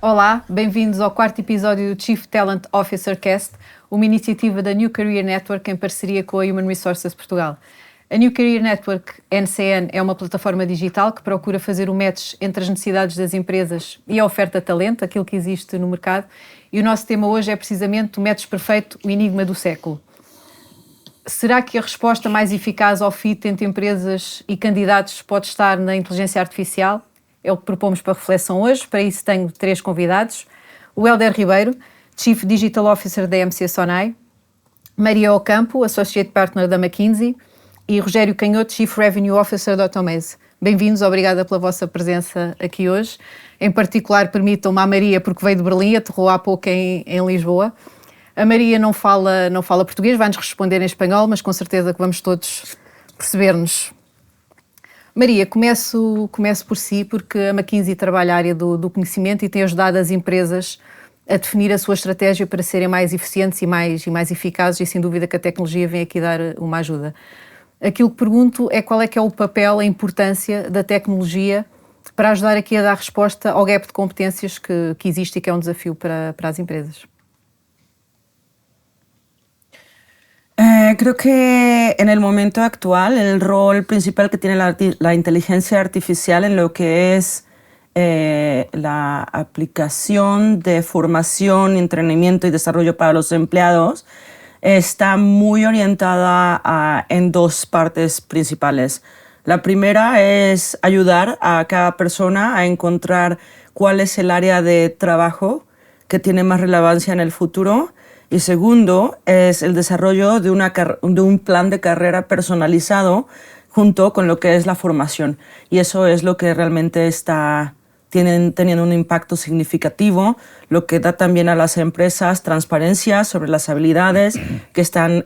Olá, bem-vindos ao quarto episódio do Chief Talent Officer Cast, uma iniciativa da New Career Network em parceria com a Human Resources Portugal. A New Career Network, NCN, é uma plataforma digital que procura fazer o match entre as necessidades das empresas e a oferta de talento, aquilo que existe no mercado, e o nosso tema hoje é precisamente o match perfeito, o enigma do século. Será que a resposta mais eficaz ao fit entre empresas e candidatos pode estar na inteligência artificial? É o que propomos para reflexão hoje. Para isso tenho três convidados. O Hélder Ribeiro, Chief Digital Officer da MC Sonai, Maria Ocampo, Associate Partner da McKinsey, e Rogério Canhoto, Chief Revenue Officer da Automase. Bem-vindos, obrigada pela vossa presença aqui hoje. Em particular, permitam-me a Maria, porque veio de Berlim, aterrou há pouco em Lisboa. A Maria não fala português, vai-nos responder em espanhol, mas com certeza que vamos todos perceber-nos. Maria, começo por si, porque a McKinsey trabalha a área do conhecimento e tem ajudado as empresas a definir a sua estratégia para serem mais eficientes e mais eficazes, e sem dúvida que a tecnologia vem aqui dar uma ajuda. Aquilo que pergunto é qual é que é o papel, a importância da tecnologia para ajudar aqui a dar resposta ao gap de competências que existe e que é um desafio para as empresas. Creo que en el momento actual el rol principal que tiene la inteligencia artificial en lo que es la aplicación de formación, entrenamiento y desarrollo para los empleados está muy orientada en dos partes principales. La primera es ayudar a cada persona a encontrar cuál es el área de trabajo que tiene más relevancia en el futuro. Y segundo, es el desarrollo de un plan de carrera personalizado junto con lo que es la formación. Y eso es lo que realmente está teniendo un impacto significativo, lo que da también a las empresas transparencia sobre las habilidades que están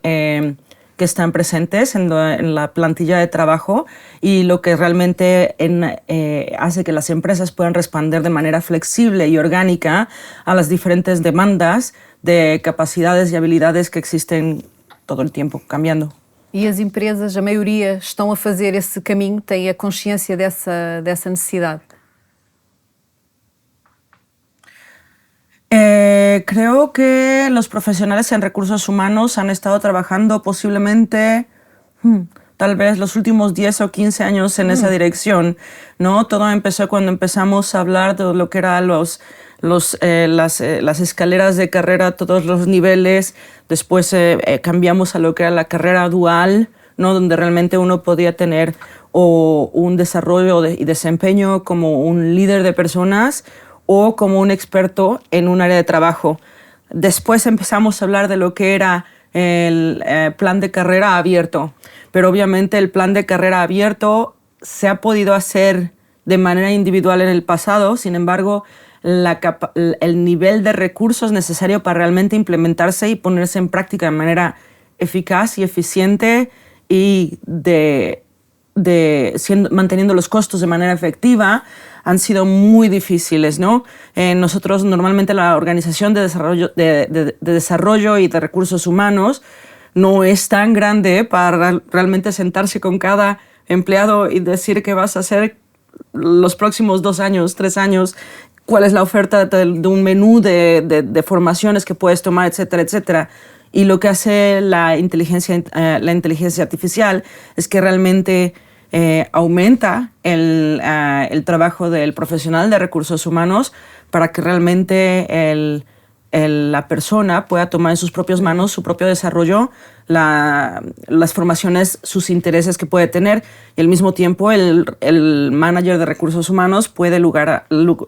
presentes en la plantilla de trabajo y lo que realmente hace que las empresas puedan responder de manera flexible y orgánica a las diferentes demandas de capacidades e habilidades que existem todo o tempo, cambiando. E as empresas, a maioria, estão a fazer esse caminho, têm a consciência dessa necessidade? Creo que los profesionales en recursos humanos han estado trabajando posiblemente tal vez los últimos 10 o 15 años en esa dirección, ¿no? Todo empezó cuando empezamos a hablar de lo que eran las escaleras de carrera a todos los niveles. Después cambiamos a lo que era la carrera dual, ¿no? Donde realmente uno podía tener o un desarrollo y desempeño como un líder de personas o como un experto en un área de trabajo. Después empezamos a hablar de lo que era el plan de carrera abierto, pero obviamente el plan de carrera abierto se ha podido hacer de manera individual en el pasado. Sin embargo, el nivel de recursos necesario para realmente implementarse y ponerse en práctica de manera eficaz y eficiente y manteniendo los costos de manera efectiva han sido muy difíciles, ¿no? Nosotros normalmente la Organización de Desarrollo y de Recursos Humanos no es tan grande para realmente sentarse con cada empleado y decir qué vas a hacer los próximos 2 años, 3 años, cuál es la oferta de un menú de formaciones que puedes tomar, etcétera, etcétera. Y lo que hace la inteligencia artificial es que realmente aumenta el trabajo del profesional de recursos humanos para que realmente la persona pueda tomar en sus propias manos su propio desarrollo, las formaciones, sus intereses que puede tener, y al mismo tiempo el manager de recursos humanos puede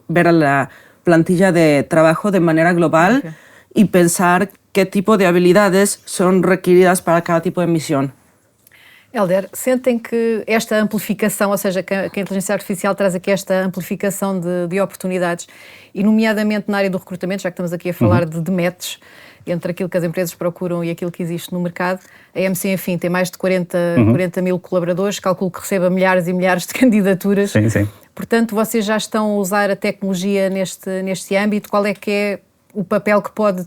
ver a la plantilla de trabajo de manera global y pensar qué tipo de habilidades son requeridas para cada tipo de misión. Hélder, sentem que esta amplificação, ou seja, que a inteligência artificial traz aqui esta amplificação de oportunidades, e nomeadamente na área do recrutamento, já que estamos aqui a falar de matches entre aquilo que as empresas procuram e aquilo que existe no mercado, a MC, enfim, tem mais de 40 mil colaboradores, calculo que receba milhares e milhares de candidaturas. Sim, sim. Portanto, vocês já estão a usar a tecnologia neste âmbito. Qual é que é o papel que pode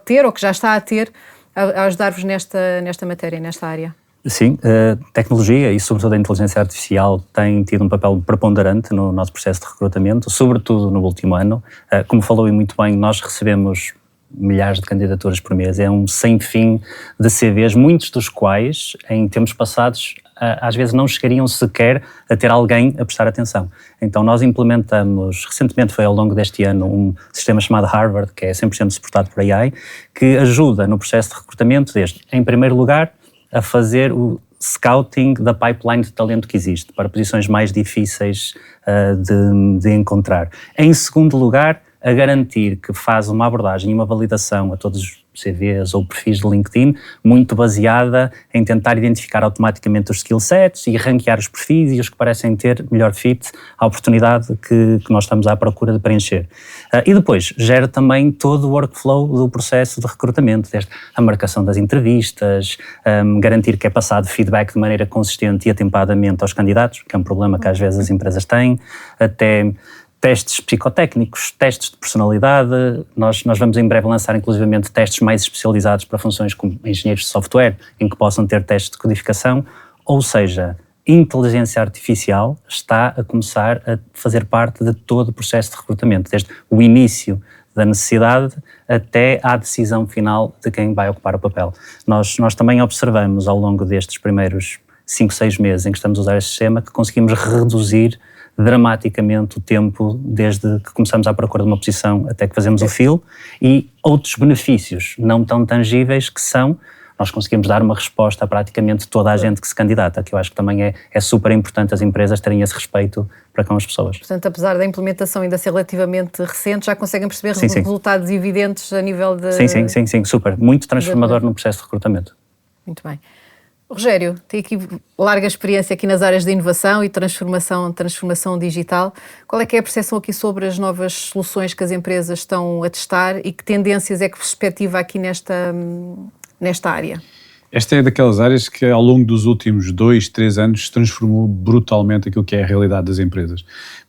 ter ou que já está a ter a ajudar-vos nesta matéria, nesta área? Sim, a tecnologia e sobretudo a inteligência artificial tem tido um papel preponderante no nosso processo de recrutamento, sobretudo no último ano. Como falou e muito bem, nós recebemos milhares de candidaturas por mês, é um sem fim de CVs, muitos dos quais, em tempos passados, às vezes não chegariam sequer a ter alguém a prestar atenção. Então nós implementamos, recentemente foi ao longo deste ano, um sistema chamado Harvard, que é 100% suportado por AI, que ajuda no processo de recrutamento desde, em primeiro lugar, a fazer o scouting da pipeline de talento que existe, para posições mais difíceis de encontrar. Em segundo lugar, a garantir que faz uma abordagem e uma validação a todos os CVs ou perfis de LinkedIn, muito baseada em tentar identificar automaticamente os skill sets e ranquear os perfis e os que parecem ter melhor fit à oportunidade que nós estamos à procura de preencher. E depois, gera também todo o workflow do processo de recrutamento, desde a marcação das entrevistas, garantir que é passado feedback de maneira consistente e atempadamente aos candidatos, que é um problema que às vezes as empresas têm, até testes psicotécnicos, testes de personalidade. Nós vamos em breve lançar inclusivamente testes mais especializados para funções como engenheiros de software, em que possam ter testes de codificação, ou seja, inteligência artificial está a começar a fazer parte de todo o processo de recrutamento, desde o início da necessidade até à decisão final de quem vai ocupar o papel. Nós também observamos ao longo destes primeiros 5, 6 meses em que estamos a usar este sistema que conseguimos reduzir dramaticamente o tempo desde que começamos à procura de uma posição até que fazemos o fill, e outros benefícios não tão tangíveis que são, nós conseguimos dar uma resposta a praticamente toda a gente que se candidata, que eu acho que também é super importante as empresas terem esse respeito para com as pessoas. Portanto, apesar da implementação ainda ser relativamente recente, já conseguem perceber resultados evidentes a nível de... Sim, super. Muito transformador no processo de recrutamento. Muito bem. Rogério, tem aqui larga experiência aqui nas áreas de inovação e transformação digital. Qual é que é a percepção aqui sobre as novas soluções que as empresas estão a testar e que tendências é que perspectiva aqui nesta área? Esta é daquelas áreas que ao longo dos últimos 2, 3 anos se transformou brutalmente aquilo que é a realidade das empresas.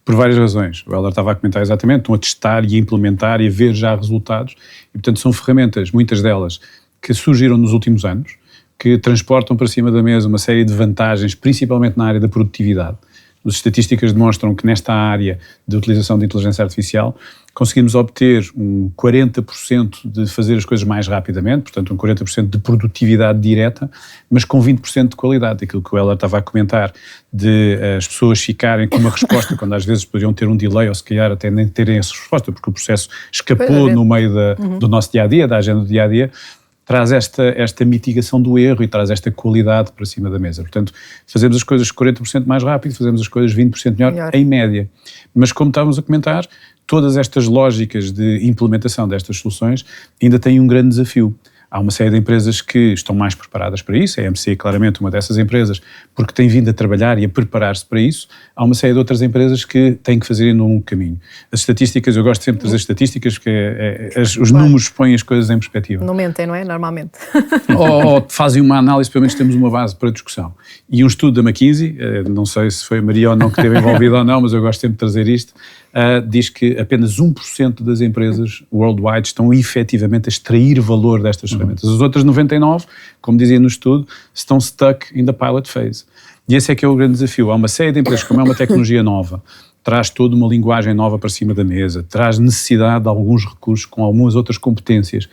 Por várias razões. O Hélder estava a comentar exatamente, estão a testar e a implementar e a ver já resultados. E portanto são ferramentas, muitas delas, que surgiram nos últimos anos, que transportam para cima da mesa uma série de vantagens, principalmente na área da produtividade. As estatísticas demonstram que nesta área de utilização de inteligência artificial conseguimos obter um 40% de fazer as coisas mais rapidamente, portanto um 40% de produtividade direta, mas com 20% de qualidade. Aquilo que o Hélder estava a comentar, de as pessoas ficarem com uma resposta, quando às vezes poderiam ter um delay ou se calhar até nem terem essa resposta, porque o processo escapou no meio do nosso dia-a-dia, da agenda do dia-a-dia, traz esta mitigação do erro e traz esta qualidade para cima da mesa. Portanto, fazemos as coisas 40% mais rápido, fazemos as coisas 20% melhor, em média. Mas como estávamos a comentar, todas estas lógicas de implementação destas soluções ainda têm um grande desafio. Há uma série de empresas que estão mais preparadas para isso, a EMC é claramente uma dessas empresas, porque tem vindo a trabalhar e a preparar-se para isso. Há uma série de outras empresas que têm que fazer ainda um caminho. As estatísticas, eu gosto sempre de trazer estatísticas, porque os números põem as coisas em perspectiva. Não mentem, não é? Normalmente. ou fazem uma análise, pelo menos temos uma base para discussão. E um estudo da McKinsey, não sei se foi a Maria ou não que esteve envolvida ou não, mas eu gosto sempre de trazer isto, diz que apenas 1% das empresas worldwide estão efetivamente a extrair valor destas ferramentas. As outras 99%, como dizia no estudo, estão stuck in the pilot phase. E esse é que é o grande desafio. Há uma série de empresas, como é uma tecnologia nova, traz toda uma linguagem nova para cima da mesa, traz necessidade de alguns recursos com algumas outras competências,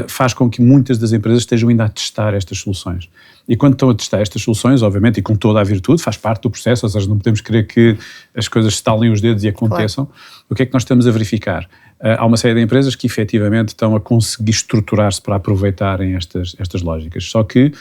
faz com que muitas das empresas estejam ainda a testar estas soluções. E quando estão a testar estas soluções, obviamente, e com toda a virtude, faz parte do processo, ou seja, não podemos querer que as coisas estalem os dedos e aconteçam. Claro. O que é que nós estamos a verificar? Há uma série de empresas que efetivamente estão a conseguir estruturar-se para aproveitarem estas lógicas. Só que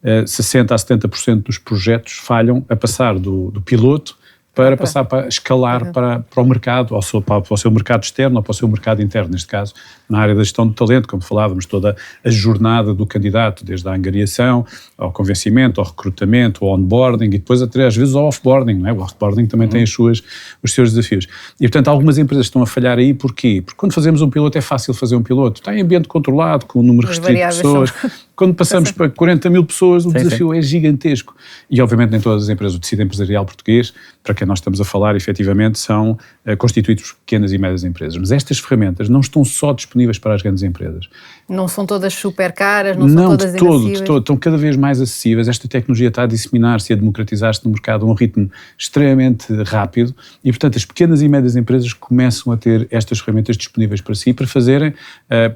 60% a 70% dos projetos falham a passar do piloto para passar para escalar para o mercado, para o seu mercado externo ou para o seu mercado interno, neste caso, na área da gestão de talento, como falávamos, toda a jornada do candidato, desde a angariação, ao convencimento, ao recrutamento, ao onboarding e depois até às vezes ao offboarding, não é? O offboarding também tem os seus desafios. E, portanto, algumas empresas estão a falhar aí, porquê? Porque quando fazemos um piloto é fácil fazer um piloto, está em ambiente controlado, com um número restrito de pessoas. Quando passamos para 40 mil pessoas, o desafio é gigantesco. E, obviamente, nem todas as empresas, o tecido empresarial português, para quem nós estamos a falar, efetivamente, são constituídos por pequenas e médias empresas. Mas estas ferramentas não estão só disponíveis para as grandes empresas. Não são todas super caras, não são todas inacessíveis? De todo. Estão cada vez mais acessíveis. Esta tecnologia está a disseminar-se e a democratizar-se no mercado a um ritmo extremamente rápido e, portanto, as pequenas e médias empresas começam a ter estas ferramentas disponíveis para si, para fazerem,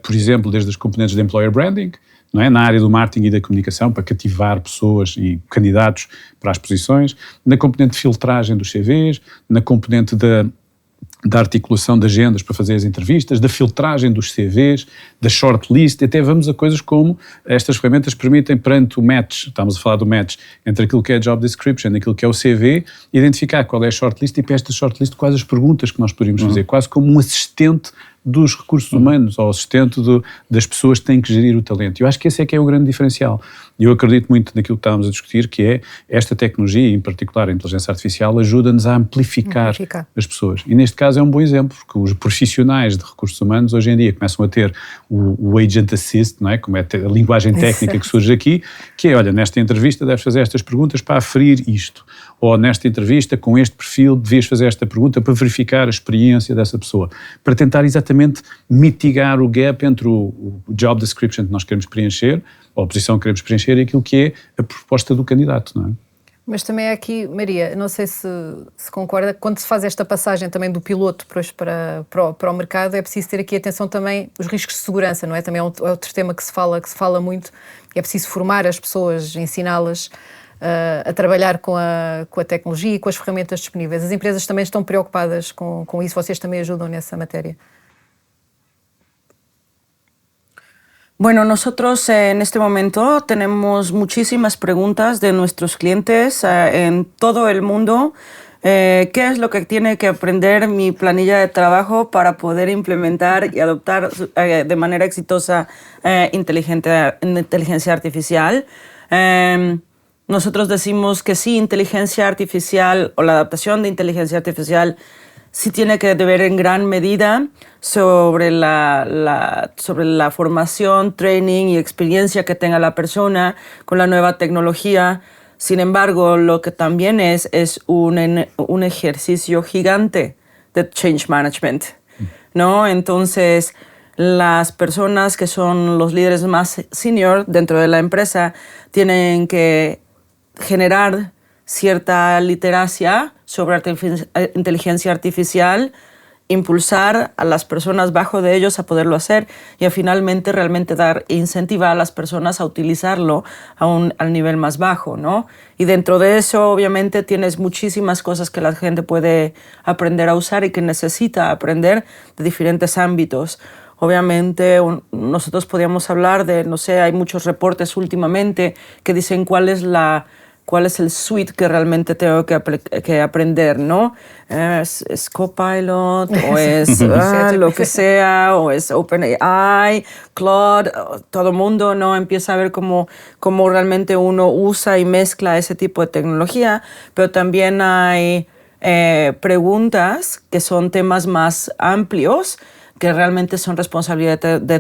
por exemplo, desde as componentes de employer branding, não é? Na área do marketing e da comunicação, para cativar pessoas e candidatos para as posições, na componente de filtragem dos CVs, na componente da articulação de agendas para fazer as entrevistas, da filtragem dos CVs, da shortlist, até vamos a coisas como estas ferramentas permitem, perante o match, estamos a falar do match, entre aquilo que é a job description e aquilo que é o CV, identificar qual é a shortlist e para esta shortlist quais as perguntas que nós poderíamos fazer, quase como um assistente dos recursos humanos, ou assistente das pessoas que têm que gerir o talento. Eu acho que esse é que é o grande diferencial. E eu acredito muito naquilo que estávamos a discutir, que é esta tecnologia, em particular a inteligência artificial, ajuda-nos a amplificar as pessoas. E neste caso é um bom exemplo, porque os profissionais de recursos humanos hoje em dia começam a ter o Agent Assist, não é? Como é a linguagem técnica que surge aqui, que é, olha, nesta entrevista deves fazer estas perguntas para aferir isto. Ou nesta entrevista, com este perfil, devias fazer esta pergunta para verificar a experiência dessa pessoa. Para tentar exatamente mitigar o gap entre o job description que nós queremos preencher, ou a posição que queremos preencher, e aquilo que é a proposta do candidato, não é? Mas também é aqui, Maria, não sei se concorda, quando se faz esta passagem também do piloto para o mercado, é preciso ter aqui atenção também os riscos de segurança, não é? Também é outro tema que se fala muito, é preciso formar as pessoas, ensiná-las a trabalhar com a tecnologia e com as ferramentas disponíveis. As empresas também estão preocupadas com isso, vocês também ajudam nessa matéria? Bueno, nosotros en este momento tenemos muchísimas preguntas de nuestros clientes en todo el mundo. ¿Qué es lo que tiene que aprender mi planilla de trabajo para poder implementar y adoptar de manera exitosa inteligencia artificial? Nosotros decimos que sí, inteligencia artificial o la adaptación de inteligencia artificial sí tiene que ver en gran medida sobre la formación, training y experiencia que tenga la persona con la nueva tecnología. Sin embargo, lo que también es un ejercicio gigante de change management, ¿no? Entonces, las personas que son los líderes más senior dentro de la empresa tienen que generar cierta literacia sobre inteligencia artificial, impulsar a las personas bajo de ellos a poderlo hacer y a finalmente realmente incentivar a las personas a utilizarlo al nivel más bajo, ¿no? Y dentro de eso, obviamente, tienes muchísimas cosas que la gente puede aprender a usar y que necesita aprender de diferentes ámbitos. Obviamente, nosotros podríamos hablar de, no sé, hay muchos reportes últimamente que dicen cuál es el suite que realmente tengo que aprender, ¿no? ¿Es Copilot o es lo que sea, o es OpenAI, Claude? Todo el mundo, ¿no? Empieza a ver cómo realmente uno usa y mezcla ese tipo de tecnología, pero también hay preguntas que son temas más amplios, que realmente son responsabilidad de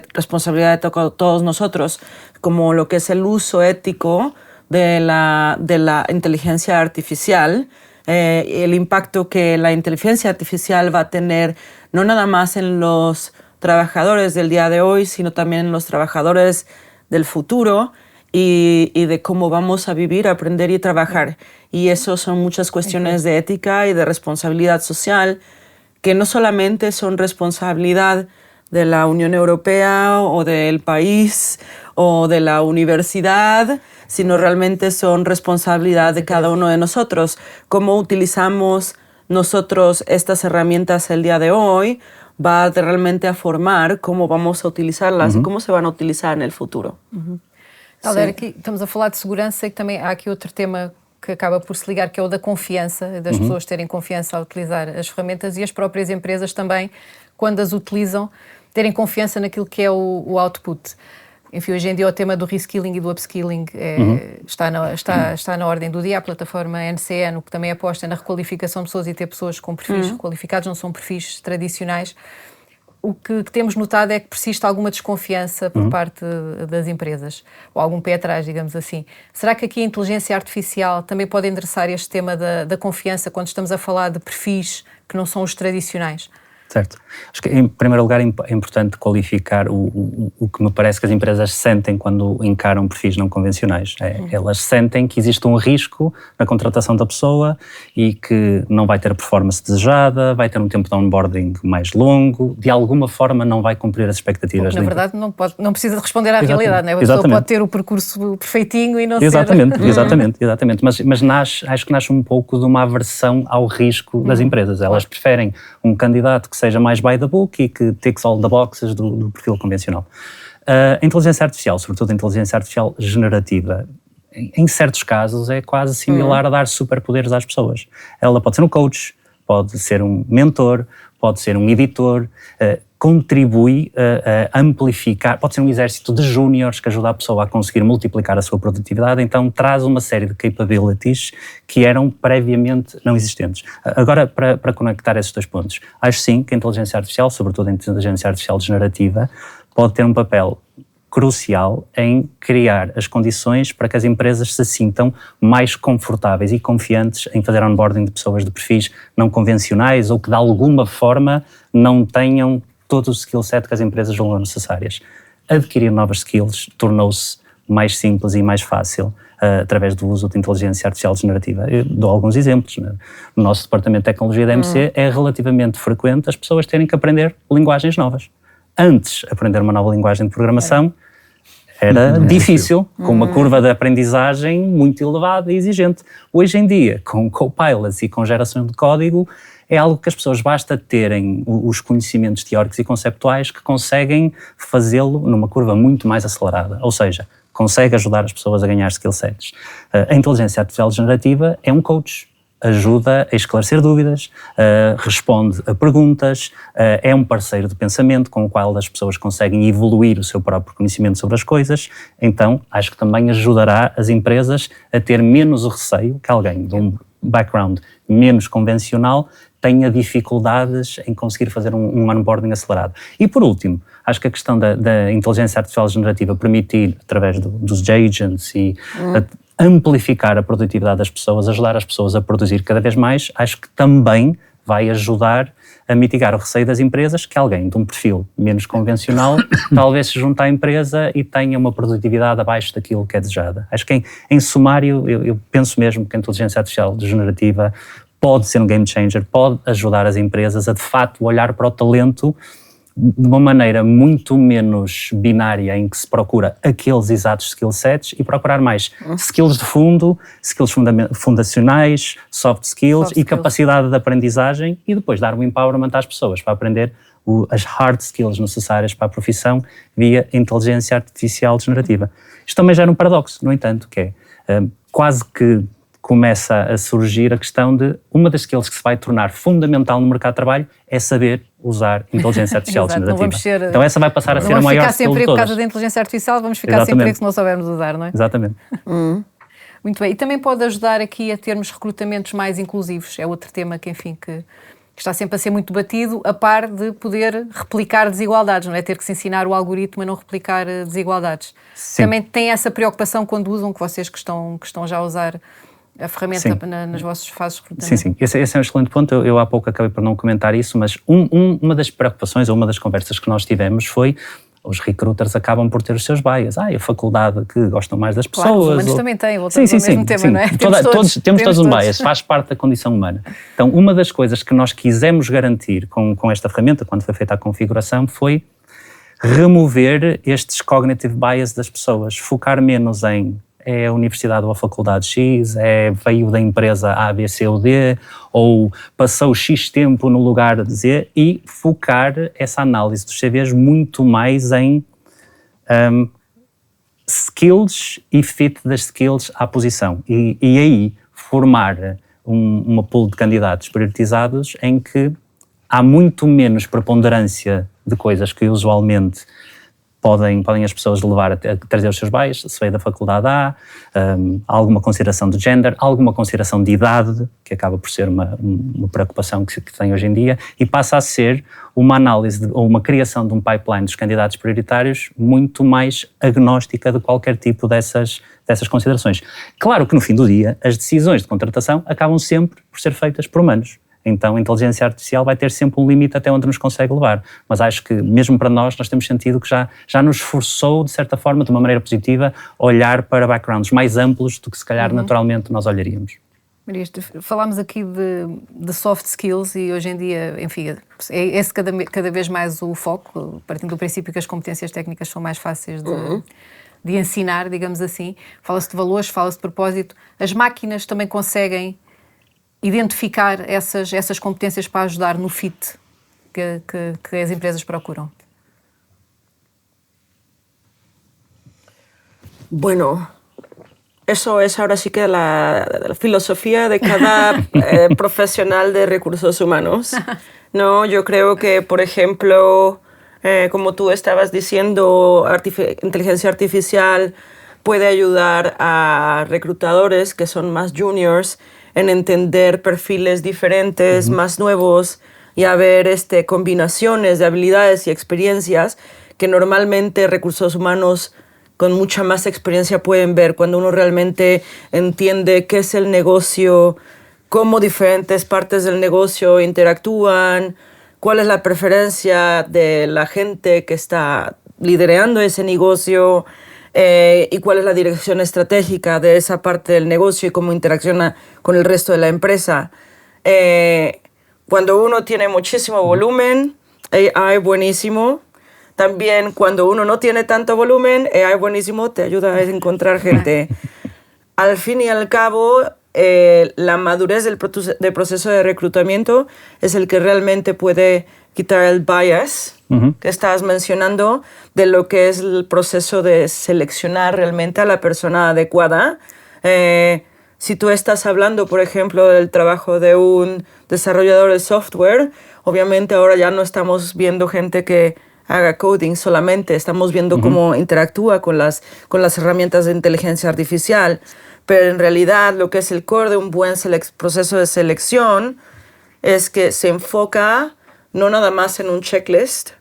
todos nosotros, como lo que es el uso ético de la inteligencia artificial, el impacto que la inteligencia artificial va a tener no nada más en los trabajadores del día de hoy, sino también en los trabajadores del futuro y de cómo vamos a vivir, aprender y trabajar. Y eso son muchas cuestiones de ética y de responsabilidad social que no solamente son responsabilidad de la Unión Europea o del país o de la universidad, sino realmente son responsabilidad de cada uno de nosotros. Cómo utilizamos nosotros estas herramientas el día de hoy va realmente a formar cómo vamos a utilizarlas e como se van a utilizar en el futuro. Alder, aqui estamos a falar de segurança e também há aqui outro tema que acaba por se ligar, que é o da confiança, das pessoas terem confiança a utilizar as ferramentas e as próprias empresas também, quando as utilizam, terem confiança naquilo que é o output. Enfim, hoje em dia o tema do reskilling e do upskilling está na ordem do dia. A plataforma NCN, o que também aposta na requalificação de pessoas e ter pessoas com perfis qualificados, não são perfis tradicionais. o que temos notado é que persiste alguma desconfiança por parte das empresas, ou algum pé atrás, digamos assim. Será que aqui a inteligência artificial também pode endereçar este tema da confiança quando estamos a falar de perfis que não são os tradicionais? Certo. Acho que, em primeiro lugar, é importante qualificar o que me parece que as empresas sentem quando encaram perfis não convencionais. Elas sentem que existe um risco na contratação da pessoa e que não vai ter a performance desejada, vai ter um tempo de onboarding mais longo, de alguma forma não vai cumprir as expectativas. Porque, na verdade, não precisa de responder à realidade, não é? A Exatamente. pessoa pode ter o percurso perfeitinho e não Exatamente. ser... Exatamente. Mas acho que nasce um pouco de uma aversão ao risco das empresas. Elas preferem um candidato que seja mais by the book e que ticks all the boxes do perfil convencional. A inteligência artificial, sobretudo a inteligência artificial generativa, em certos casos é quase similar a dar superpoderes às pessoas. Ela pode ser um coach, pode ser um mentor, pode ser um editor, contribui a amplificar, pode ser um exército de júniores que ajuda a pessoa a conseguir multiplicar a sua produtividade, então traz uma série de capabilities que eram previamente não existentes. Agora, para conectar esses dois pontos, acho sim que a inteligência artificial, sobretudo a inteligência artificial generativa, pode ter um papel crucial em criar as condições para que as empresas se sintam mais confortáveis e confiantes em fazer onboarding de pessoas de perfis não convencionais ou que de alguma forma não tenham todo o skill set que as empresas julgam necessárias. Adquirir novas skills tornou-se mais simples e mais fácil através do uso de inteligência artificial generativa. Eu dou alguns exemplos. No nosso departamento de tecnologia da MC é relativamente frequente as pessoas terem que aprender linguagens novas. Antes, aprender uma nova linguagem de programação era difícil, com uma curva de aprendizagem muito elevada e exigente. Hoje em dia, com copilots e com geração de código, é algo que as pessoas basta terem os conhecimentos teóricos e conceptuais que conseguem fazê-lo numa curva muito mais acelerada. Ou seja, consegue ajudar as pessoas a ganhar skill sets. A inteligência artificial generativa é um coach. Ajuda a esclarecer dúvidas, responde a perguntas, é um parceiro de pensamento com o qual as pessoas conseguem evoluir o seu próprio conhecimento sobre as coisas. Então, acho que também ajudará as empresas a ter menos o receio que alguém de um background menos convencional tenha dificuldades em conseguir fazer um onboarding acelerado. E, por último, acho que a questão da inteligência artificial generativa permitir, através dos agents e amplificar a produtividade das pessoas, ajudar as pessoas a produzir cada vez mais, acho que também vai ajudar a mitigar o receio das empresas que alguém de um perfil menos convencional talvez se junte à empresa e tenha uma produtividade abaixo daquilo que é desejada. Acho que em sumário, eu penso mesmo que a inteligência artificial generativa pode ser um game changer, pode ajudar as empresas a de facto olhar para o talento de uma maneira muito menos binária em que se procura aqueles exatos skill sets e procurar mais skills de fundo, skills fundacionais, soft skills e capacidade de aprendizagem e depois dar um empowerment às pessoas para aprender as hard skills necessárias para a profissão via inteligência artificial generativa. Isto também gera um paradoxo, no entanto, que é quase que começa a surgir a questão de uma das skills que se vai tornar fundamental no mercado de trabalho é saber usar inteligência artificial generativa. Então essa vai passar a ser a maior skill de todas. Não vamos ficar sem emprego por causa da inteligência artificial, vamos ficar sem emprego se não soubermos usar, não é? Exatamente. Muito bem. E também pode ajudar aqui a termos recrutamentos mais inclusivos. É outro tema que, enfim, que está sempre a ser muito batido, a par de poder replicar desigualdades, não é? Ter que se ensinar o algoritmo a não replicar desigualdades. Sim. Também tem essa preocupação quando usam, que vocês que estão já a usar a ferramenta nas vossas fases de recrutamento. Sim. Esse é um excelente ponto. Eu há pouco acabei por não comentar isso, mas uma das preocupações ou uma das conversas que nós tivemos foi os recruiters acabam por ter os seus bias. A faculdade que gostam mais das pessoas. Claro, os humanos também têm, voltamos ao mesmo tema, não é? Temos todos um bias, faz parte da condição humana. Então, uma das coisas que nós quisemos garantir com esta ferramenta, quando foi feita a configuração, foi remover estes cognitive bias das pessoas, focar menos em é a universidade ou a faculdade X, veio da empresa A, B, C ou D, ou passou X tempo no lugar de Z, e focar essa análise dos CVs muito mais em skills e fit das skills à posição. E aí formar uma pool de candidatos priorizados em que há muito menos preponderância de coisas que usualmente podem as pessoas levar a trazer os seus bias, se veio da faculdade A, alguma consideração de género, alguma consideração de idade, que acaba por ser uma preocupação que tem hoje em dia, e passa a ser uma análise ou uma criação de um pipeline dos candidatos prioritários muito mais agnóstica de qualquer tipo dessas considerações. Claro que no fim do dia as decisões de contratação acabam sempre por ser feitas por humanos. Então a inteligência artificial vai ter sempre um limite até onde nos consegue levar. Mas acho que mesmo para nós temos sentido que já nos forçou, de certa forma, de uma maneira positiva, a olhar para backgrounds mais amplos do que se calhar naturalmente nós olharíamos. Maria, falámos aqui de soft skills e hoje em dia, enfim, é esse cada vez mais o foco, partindo do princípio que as competências técnicas são mais fáceis de ensinar, digamos assim. Fala-se de valores, fala-se de propósito. As máquinas também conseguem identificar essas competências para ajudar no fit que as empresas procuram? Bueno, eso es ahora sí que la filosofía de cada profesional de recursos humanos, ¿no? Yo creo que, por ejemplo, como tú estabas diciendo, inteligencia artificial puede ayudar a reclutadores que son más juniors en entender perfiles diferentes, más nuevos, y a ver combinaciones de habilidades y experiencias que normalmente recursos humanos con mucha más experiencia pueden ver cuando uno realmente entiende qué es el negocio, cómo diferentes partes del negocio interactúan, cuál es la preferencia de la gente que está liderando ese negocio, y cuál es la dirección estratégica de esa parte del negocio y cómo interacciona con el resto de la empresa. Cuando uno tiene muchísimo volumen, AI buenísimo. También cuando uno no tiene tanto volumen, AI buenísimo, te ayuda a encontrar gente. Al fin y al cabo, la madurez del proceso de reclutamiento es el que realmente puede quitar el bias que estabas mencionando de lo que es el proceso de seleccionar realmente a la persona adecuada. Si tú estás hablando, por ejemplo, del trabajo de un desarrollador de software, obviamente ahora ya no estamos viendo gente que haga coding solamente, estamos viendo cómo interactúa con las herramientas de inteligencia artificial, pero en realidad lo que es el core de un buen proceso de selección es que se enfoca no nada más en un checklist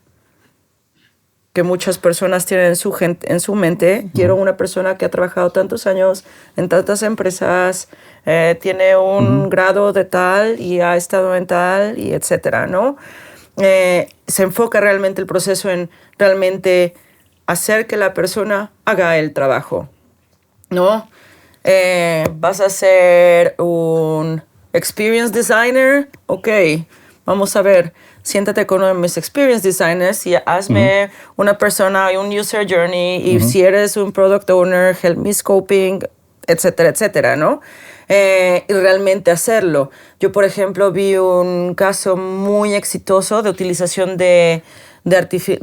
que muchas personas tienen en su mente. Quiero una persona que ha trabajado tantos años en tantas empresas, tiene un grado de tal y ha estado en tal, y etcétera, ¿no? Se enfoca realmente el proceso en realmente hacer que la persona haga el trabajo, ¿no? Vas a ser un experience designer, ok, vamos a ver, siéntate con uno de mis experience designers y hazme una persona, un user journey, y si eres un product owner, help me scoping, etcétera, etcétera, ¿no? Y realmente hacerlo. Yo, por ejemplo, vi un caso muy exitoso de utilización de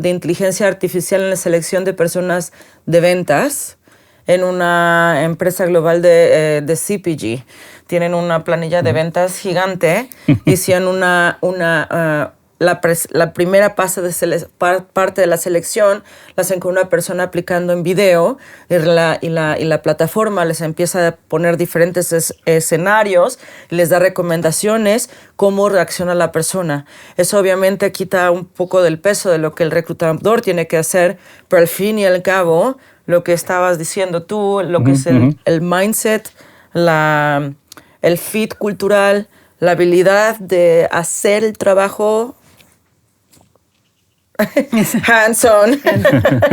inteligencia artificial en la selección de personas de ventas en una empresa global de CPG. Tienen una planilla de ventas gigante. Hicieron la primera parte de la selección la hacen con una persona aplicando en video, y la plataforma les empieza a poner diferentes escenarios y les da recomendaciones cómo reacciona la persona. Eso obviamente quita un poco del peso de lo que el reclutador tiene que hacer, pero al fin y al cabo, lo que estabas diciendo tú, lo que es el mindset, el fit cultural, la habilidad de hacer el trabajo hands-on,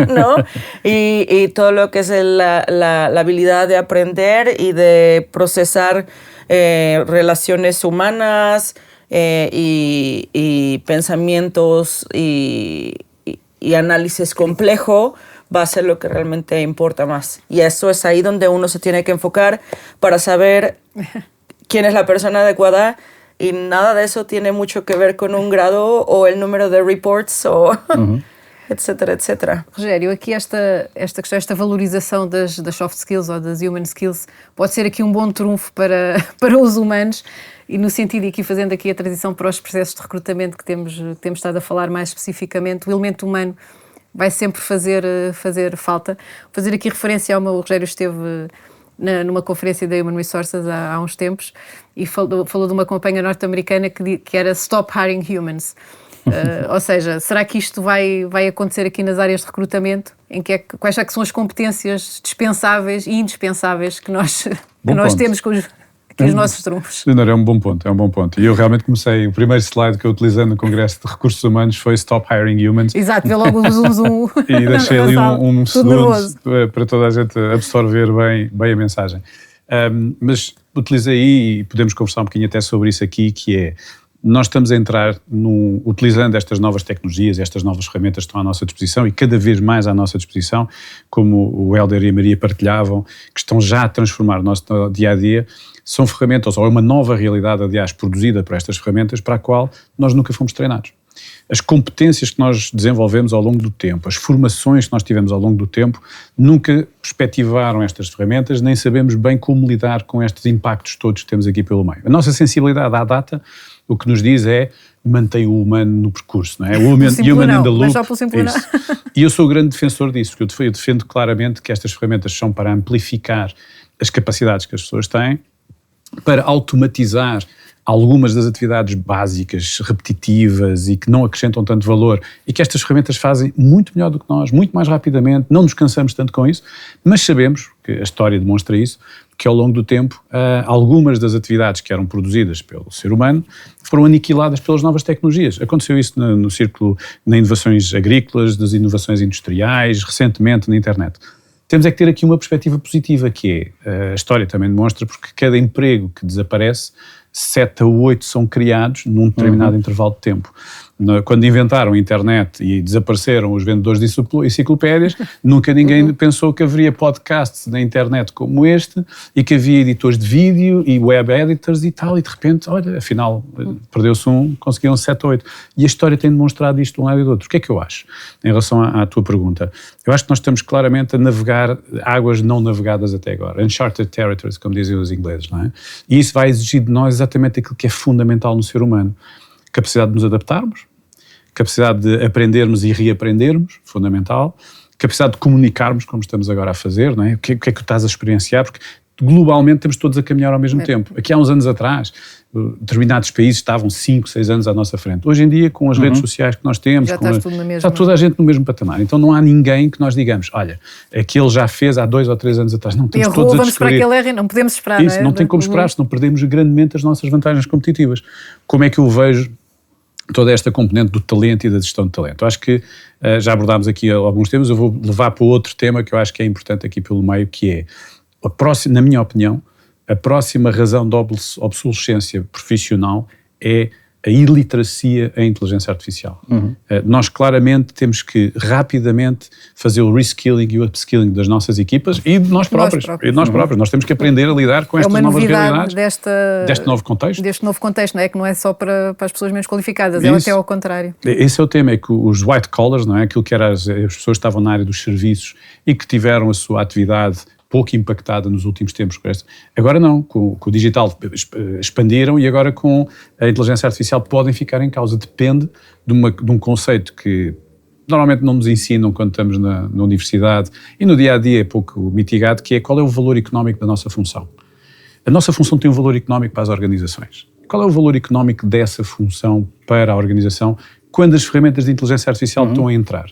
¿no? Y todo lo que es la habilidad de aprender y de procesar relaciones humanas y pensamientos y análisis complejo va a ser lo que realmente importa más. Y eso es ahí donde uno se tiene que enfocar para saber quién es la persona adecuada. Y nada de eso tiene mucho que ver con un grado o el número de reports, ou etcétera, etcétera. Rogério, aqui esta questão, esta valorização das soft skills ou das human skills pode ser aqui um bom trunfo para os humanos, e no sentido, e aqui fazendo aqui a transição para os processos de recrutamento que temos estado a falar mais especificamente, o elemento humano vai sempre fazer falta. Vou fazer aqui referência ao meu Rogério esteve numa conferência da Human Resources há uns tempos e falou de uma companhia norte-americana que era Stop Hiring Humans. Ou seja, será que isto vai acontecer aqui nas áreas de recrutamento? Quais é que são as competências dispensáveis e indispensáveis que nós temos com os nossos trunfos? Leonor, é um bom ponto. E eu realmente comecei, o primeiro slide que eu utilizei no Congresso de Recursos Humanos foi Stop Hiring Humans. Exato, vê logo o zoom. E deixei ali um segundo para toda a gente absorver bem a mensagem. Mas utilizei aí, e podemos conversar um bocadinho até sobre isso aqui, que é, nós estamos a entrar utilizando estas novas tecnologias, estas novas ferramentas que estão à nossa disposição e cada vez mais à nossa disposição, como o Hélder e a Maria partilhavam, que estão já a transformar o nosso dia-a-dia, são ferramentas, ou é uma nova realidade, aliás, produzida por estas ferramentas, para a qual nós nunca fomos treinados. As competências que nós desenvolvemos ao longo do tempo, as formações que nós tivemos ao longo do tempo, nunca perspectivaram estas ferramentas, nem sabemos bem como lidar com estes impactos todos que temos aqui pelo meio. A nossa sensibilidade à data, o que nos diz é, mantém o humano no percurso, não é? O human in the loop. Mas só pelo simples não. E eu sou o grande defensor disso, porque eu defendo claramente que estas ferramentas são para amplificar as capacidades que as pessoas têm, para automatizar algumas das atividades básicas, repetitivas e que não acrescentam tanto valor e que estas ferramentas fazem muito melhor do que nós, muito mais rapidamente, não nos cansamos tanto com isso, mas sabemos, que a história demonstra isso, que ao longo do tempo algumas das atividades que eram produzidas pelo ser humano foram aniquiladas pelas novas tecnologias. Aconteceu isso no círculo, nas inovações agrícolas, das inovações industriais, recentemente na internet. Temos é que ter aqui uma perspectiva positiva, que é, a história também demonstra, porque cada emprego que desaparece, 7 a 8 são criados num determinado intervalo de tempo. Quando inventaram a internet e desapareceram os vendedores de enciclopédias, nunca ninguém pensou que haveria podcasts na internet como este e que havia editores de vídeo e web editors e tal, e de repente, olha, afinal, perdeu-se conseguiram 7 ou 8. E a história tem demonstrado isto de um lado e do outro. O que é que eu acho em relação à tua pergunta? Eu acho que nós estamos claramente a navegar águas não navegadas até agora, uncharted territories, como dizem os ingleses, não é? E isso vai exigir de nós exatamente aquilo que é fundamental no ser humano. Capacidade de nos adaptarmos, capacidade de aprendermos e reaprendermos, fundamental, capacidade de comunicarmos, como estamos agora a fazer, não é? O que é que tu estás a experienciar, porque globalmente estamos todos a caminhar ao mesmo tempo. Aqui há uns anos atrás, determinados países estavam 5, 6 anos à nossa frente. Hoje em dia, com as redes sociais que nós temos, está toda a gente no mesmo patamar. Então não há ninguém que nós digamos, olha, aquele já fez há 2 ou 3 anos atrás, não estamos todos a descobrir. Vamos para aquele erro, não podemos esperar. Isso, não tem como esperar, senão perdemos grandemente as nossas vantagens competitivas. Como é que eu vejo toda esta componente do talento e da gestão de talento? Eu acho que já abordámos aqui alguns temas, eu vou levar para outro tema que eu acho que é importante aqui pelo meio, que é, na minha opinião, a próxima razão de obsolescência profissional é a iliteracia em inteligência artificial. Nós claramente temos que rapidamente fazer o reskilling e o upskilling das nossas equipas e de nós próprios. Nós temos que aprender a lidar com estas novas realidades. Deste novo contexto. Deste novo contexto, não é? Que não é só para as pessoas menos qualificadas, é até ao contrário. Esse é o tema, é que os white collars, não é? Aquilo que era as pessoas que estavam na área dos serviços e que tiveram a sua atividade pouco impactada nos últimos tempos. Agora não, com o digital expandiram e agora com a inteligência artificial podem ficar em causa. Depende de um conceito que normalmente não nos ensinam quando estamos na universidade e no dia-a-dia é pouco mitigado, que é qual é o valor económico da nossa função. A nossa função tem um valor económico para as organizações. Qual é o valor económico dessa função para a organização quando as ferramentas de inteligência artificial estão a entrar?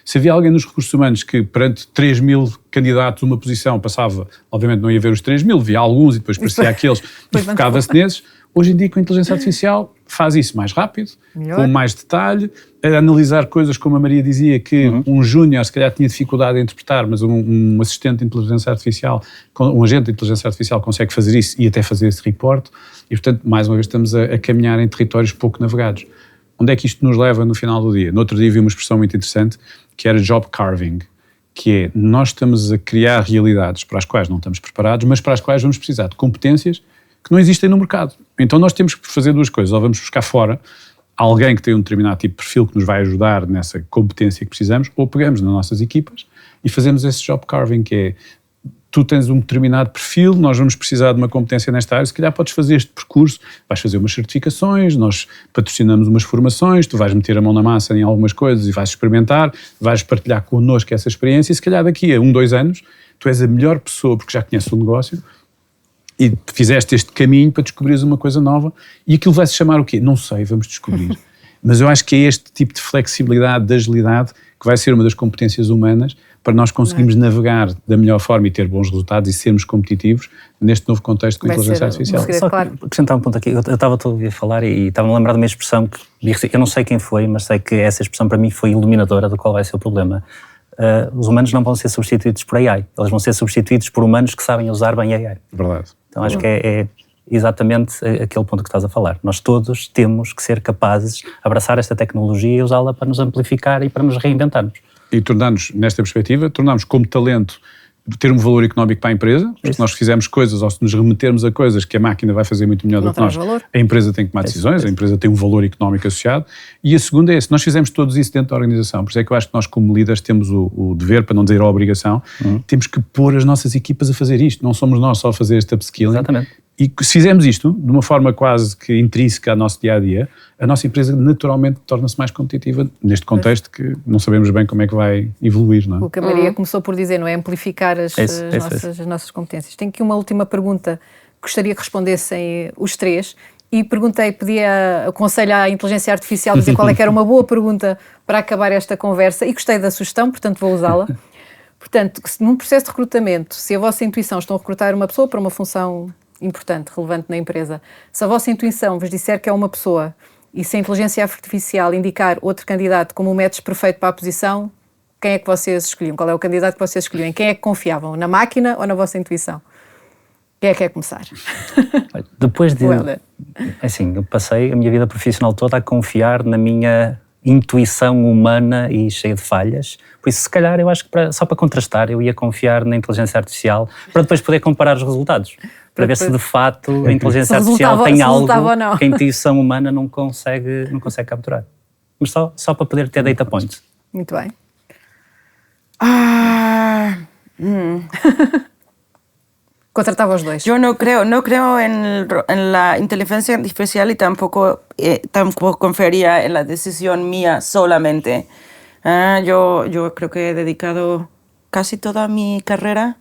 Se havia alguém nos recursos humanos que perante 3.000 candidatos uma posição passava, obviamente não ia ver os 3.000, via alguns e depois parecia aqueles e focava-se nesses, hoje em dia com a inteligência artificial faz isso mais rápido, com mais detalhe, a analisar coisas como a Maria dizia que um júnior se calhar tinha dificuldade em interpretar, mas um assistente de inteligência artificial, um agente de inteligência artificial consegue fazer isso e até fazer esse report e portanto mais uma vez estamos a caminhar em territórios pouco navegados. Onde é que isto nos leva no final do dia? No outro dia vi uma expressão muito interessante que era job carving, que é nós estamos a criar realidades para as quais não estamos preparados, mas para as quais vamos precisar de competências que não existem no mercado. Então nós temos que fazer duas coisas, ou vamos buscar fora alguém que tem um determinado tipo de perfil que nos vai ajudar nessa competência que precisamos, ou pegamos nas nossas equipas e fazemos esse job carving, que é tu tens um determinado perfil, nós vamos precisar de uma competência nesta área, se calhar podes fazer este percurso, vais fazer umas certificações, nós patrocinamos umas formações, tu vais meter a mão na massa em algumas coisas e vais experimentar, vais partilhar connosco essa experiência e se calhar daqui a 1-2 anos tu és a melhor pessoa porque já conheces o negócio e fizeste este caminho para descobrires uma coisa nova e aquilo vai se chamar o quê? Não sei, vamos descobrir. Mas eu acho que é este tipo de flexibilidade, de agilidade, que vai ser uma das competências humanas para nós conseguirmos navegar da melhor forma e ter bons resultados e sermos competitivos neste novo contexto com a inteligência artificial. Só acrescentar um ponto aqui, eu estava todo a falar e estava-me a lembrar de uma expressão que eu não sei quem foi, mas sei que essa expressão para mim foi iluminadora do qual vai ser o problema. Os humanos não vão ser substituídos por AI, eles vão ser substituídos por humanos que sabem usar bem AI. Verdade. Então acho que é exatamente aquele ponto que estás a falar. Nós todos temos que ser capazes de abraçar esta tecnologia e usá-la para nos amplificar e para nos reinventarmos. E tornar-nos, nesta perspectiva, tornarmos como talento ter um valor económico para a empresa, porque se nós fizermos coisas ou se nos remetermos a coisas que a máquina vai fazer muito melhor do que nós, a empresa tem que tomar decisões, a empresa tem um valor económico associado. E a segunda é, se nós fizermos todos isso dentro da organização, por isso é que eu acho que nós como líderes temos o dever, para não dizer a obrigação, temos que pôr as nossas equipas a fazer isto, não somos nós só a fazer este upskilling. Exatamente. E se fizermos isto de uma forma quase que intrínseca ao nosso dia-a-dia, a nossa empresa naturalmente torna-se mais competitiva neste contexto que não sabemos bem como é que vai evoluir, não é? O que a Maria começou por dizer, não é? Amplificar as nossas competências. Tenho aqui uma última pergunta que gostaria que respondessem os três e pedi aconselho à inteligência artificial dizer qual é que era uma boa pergunta para acabar esta conversa e gostei da sugestão, portanto vou usá-la. Portanto, num processo de recrutamento, se a vossa intuição estão a recrutar uma pessoa para uma função importante, relevante na empresa, se a vossa intuição vos disser que é uma pessoa e se a inteligência artificial indicar outro candidato como o match perfeito para a posição, quem é que vocês escolhiam? Qual é o candidato que vocês escolhiam? Em quem é que confiavam? Na máquina ou na vossa intuição? Quem é que quer começar? Depois de... Assim, eu passei a minha vida profissional toda a confiar na minha intuição humana e cheia de falhas. Por isso, se calhar, eu acho que só para contrastar, eu ia confiar na inteligência artificial para depois poder comparar os resultados. Para ver se de facto a inteligência artificial tem algo que a intuição humana não consegue capturar. Mas só para poder ter data points. Muito bem. Contrataba os dois. Yo no creo en la inteligencia artificial y tampoco confiaría en la decisión mía solamente. Yo creo que he dedicado casi toda mi carrera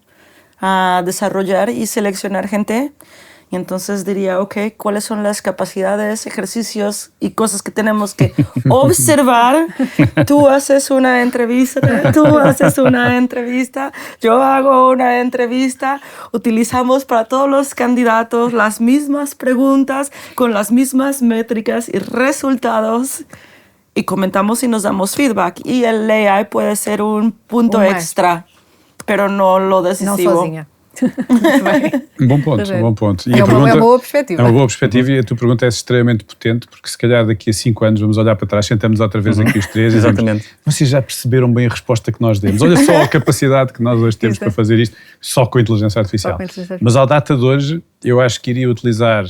a desarrollar y seleccionar gente. Y entonces diría, ok, ¿cuáles son las capacidades, ejercicios y cosas que tenemos que observar? Tú haces una entrevista, yo hago una entrevista. Utilizamos para todos los candidatos las mismas preguntas, con las mismas métricas y resultados. Y comentamos y nos damos feedback. Y el AI puede ser un punto extra, pero no lo decisivo. Não sozinha. Um bom ponto. E é uma boa perspectiva. É uma boa perspectiva e a tua pergunta é extremamente potente, porque se calhar daqui a 5 anos vamos olhar para trás, sentamos outra vez aqui os três e dizemos, vocês já perceberam bem a resposta que nós demos. Olha só a capacidade que nós hoje temos para fazer isto só com a inteligência artificial. Mas ao data de hoje, eu acho que iria utilizar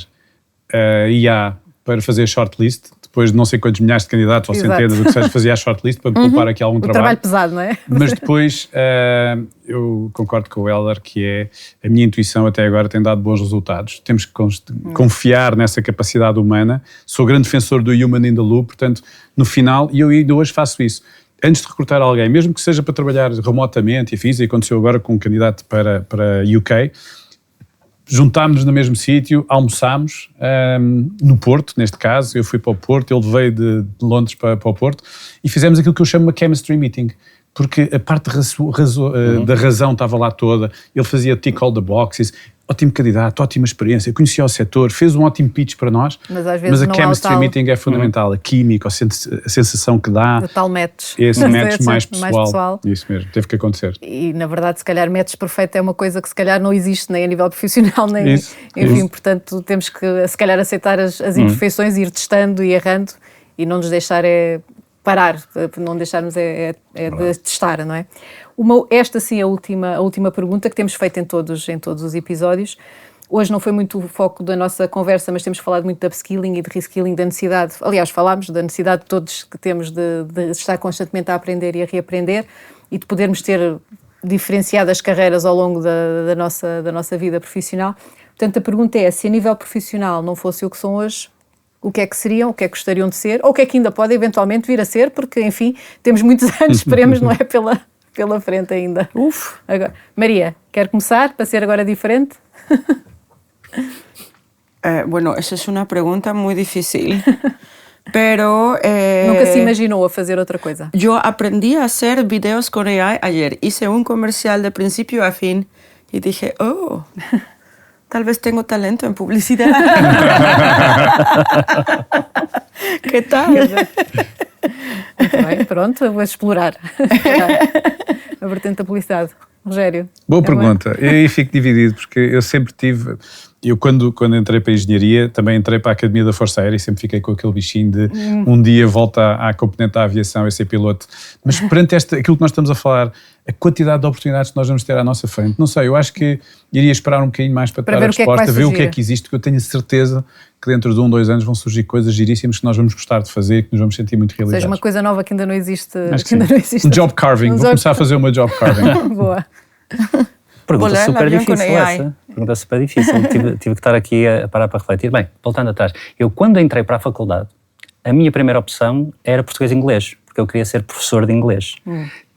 a IA para fazer shortlist, depois de não sei quantos milhares de candidatos ou centenas, o que seja, fazia a shortlist para me poupar aqui algum trabalho. Trabalho pesado, não é? Mas depois eu concordo com o Hélder que a minha intuição até agora tem dado bons resultados. Temos que confiar nessa capacidade humana. Sou grande defensor do human in the loop, portanto, no final, e eu ainda hoje faço isso. Antes de recrutar alguém, mesmo que seja para trabalhar remotamente, e fiz, e aconteceu agora com um candidato para UK, juntámos-nos no mesmo sítio, almoçámos no Porto, neste caso, eu fui para o Porto, ele veio de Londres para o Porto e fizemos aquilo que eu chamo uma chemistry meeting, porque a parte da razão estava lá toda, ele fazia tick all the boxes, ótimo candidato, ótima experiência, conhecia o setor, fez um ótimo pitch para nós, mas a chemistry meeting é fundamental, a química, a sensação que dá. O tal match. Esse match mais pessoal. Isso mesmo, teve que acontecer. E na verdade, se calhar, match perfeito é uma coisa que se calhar não existe nem a nível profissional, nem enfim, portanto, temos que se calhar aceitar as imperfeições, ir testando e errando e não nos deixar parar, não deixarmos de testar, não é? Esta sim é a última pergunta que temos feito em todos os episódios. Hoje não foi muito o foco da nossa conversa, mas temos falado muito de upskilling e de reskilling, da necessidade, aliás, falámos da necessidade de todos que temos de estar constantemente a aprender e a reaprender e de podermos ter diferenciadas carreiras ao longo da nossa vida profissional. Portanto, a pergunta é, se a nível profissional não fosse o que são hoje, o que é que seriam, o que é que gostariam de ser, ou o que é que ainda pode eventualmente vir a ser, porque, enfim, temos muitos anos, esperemos, não é, pela frente ainda. Agora, Maria, quer começar para ser agora diferente? Bueno, esa es una pregunta muy difícil, pero... Nunca se imaginou a fazer outra coisa? Yo aprendí a hacer videos con AI ayer. Hice un comercial de principio a fin y dije, oh, tal vez tengo talento en publicidad. ¿Qué tal? Muito bem, pronto, eu vou explorar a vertente da publicidade. Rogério? Boa pergunta. Eu aí fico dividido, porque eu sempre tive... Eu, quando entrei para a engenharia, também entrei para a Academia da Força Aérea e sempre fiquei com aquele bichinho de um dia volta à componente da aviação e ser piloto. Mas perante aquilo que nós estamos a falar, a quantidade de oportunidades que nós vamos ter à nossa frente, não sei, eu acho que iria esperar um bocadinho mais para dar a resposta, ver o que é que existe, que eu tenho a certeza que dentro de 1, 2 anos vão surgir coisas giríssimas que nós vamos gostar de fazer e que nos vamos sentir muito realizados. Ou seja, uma coisa nova que ainda não existe. Acho que ainda não existe. Um job carving, vou começar a fazer uma job carving. Boa. Pergunta super difícil essa. Pergunta super difícil. tive que estar aqui a parar para refletir. Bem, voltando atrás. Eu, quando entrei para a faculdade, a minha primeira opção era português e inglês, porque eu queria ser professor de inglês.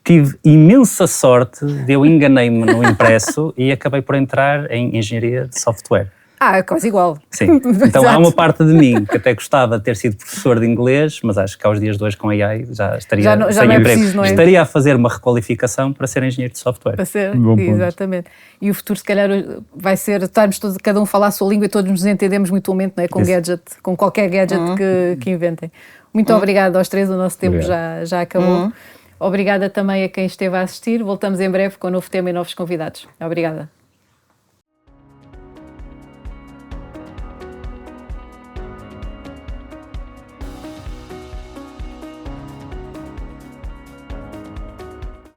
Tive imensa sorte de eu enganei-me no impresso e acabei por entrar em engenharia de software. É quase igual. Sim. Então há uma parte de mim que até gostava de ter sido professor de inglês, mas acho que aos dias de hoje com AI já estaria sem emprego. Preciso, é? Estaria a fazer uma requalificação para ser engenheiro de software. Para ser, exatamente. E o futuro, se calhar, vai ser estarmos todos, cada um falar a sua língua e todos nos entendemos mutuamente, não é? Com gadget, com qualquer gadget que inventem. Muito obrigada aos três, o nosso tempo já acabou. Obrigada também a quem esteve a assistir. Voltamos em breve com um novo tema e novos convidados. Obrigada.